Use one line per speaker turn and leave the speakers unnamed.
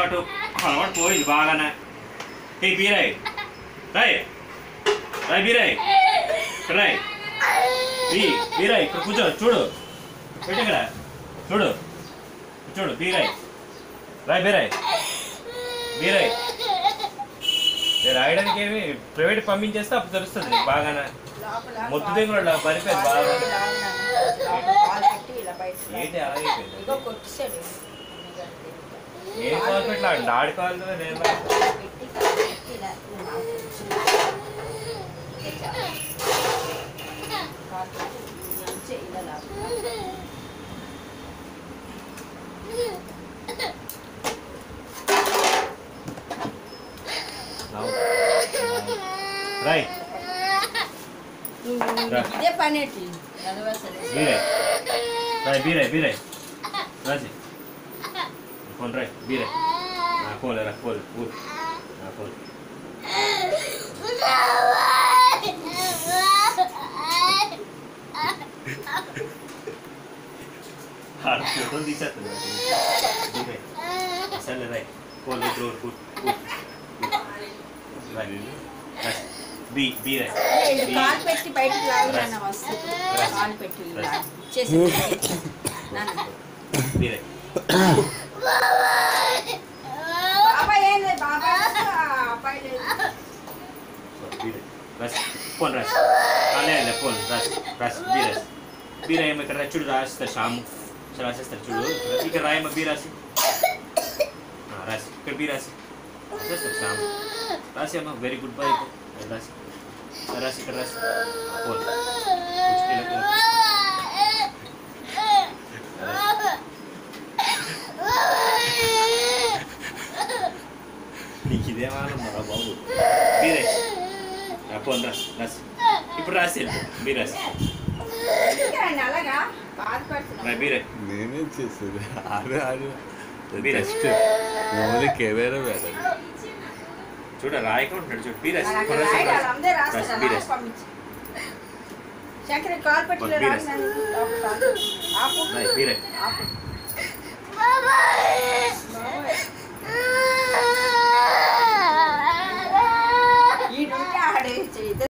అలవాటు పోయింది బాగానే. ఏ బీరాయ్ రాయ్ రాయ్ బీరాయ్ రాయ్ బీరాయ్ ఇక్కడ కూర్చో చూడు పెట్టు ఇక్కడ చూడు చూడు బీరాయ్ రాయ్ బీరాయ్ బీరాయ్ రాయడానికి ఏమి ప్రైవేట్ పంపించేస్తే అప్పుడు తెలుస్తుంది నీకు బాగానే. మొత్తం దగ్గర పడిపోయింది బాగా. ఏంటి అలాగైపోయింది ఏం కావాలి పెట్టలే ఆడుకోవాలి కదా. నేను రైట్
ఇదే పనేటి
బీరాయ్ బీరాయ్ రాజీ ఫోన్ రాయ్ బీరాయ్ ఫోన్ రా ఫోన్ ఫోన్ ఫోటో తీసేస్తుంది సరే రాయ్ ఫోన్ ఫుడ్
కాలు పెట్టి బయటికి లాగుతున్నా వస్తుంది. కాలు పెట్టి చేసి బాబాయ్ ఏం లేదు బాబాయ్ అబ్బాయి లేదు.
ఫోన్ రాసి ఫోన్ రాసి రాసి బీరాయమ్మ ఇక్కడ చూడు రాసిస్తారు షాము రాసేస్తారు చూడు ఇక్కడ రాయమ్మ బీ రాసి రాసి ఇక్కడ బీ రాసి రాసేస్తారు షాము రాసి అమ్మ వెరీ గుడ్ బై రాసి రాసి ఇక్కడ రాసి ఫోన్ నీకు ఇదేమన్నా బాబు బీరే ఫోన్ రాసి రాసి ఇప్పుడు రాసి బీ రాసి
అలాగా బాధపడుతున్నా
బీరే
నేనేం చేసేది ఆడే ఆడే జస్ట్ ఓన్లీ కెమెరా వేరే
చూడ రాయకుండా ఉంటాడు చూడు బీ రాసి
శంకర్ కాల్ పెట్టి
బీరే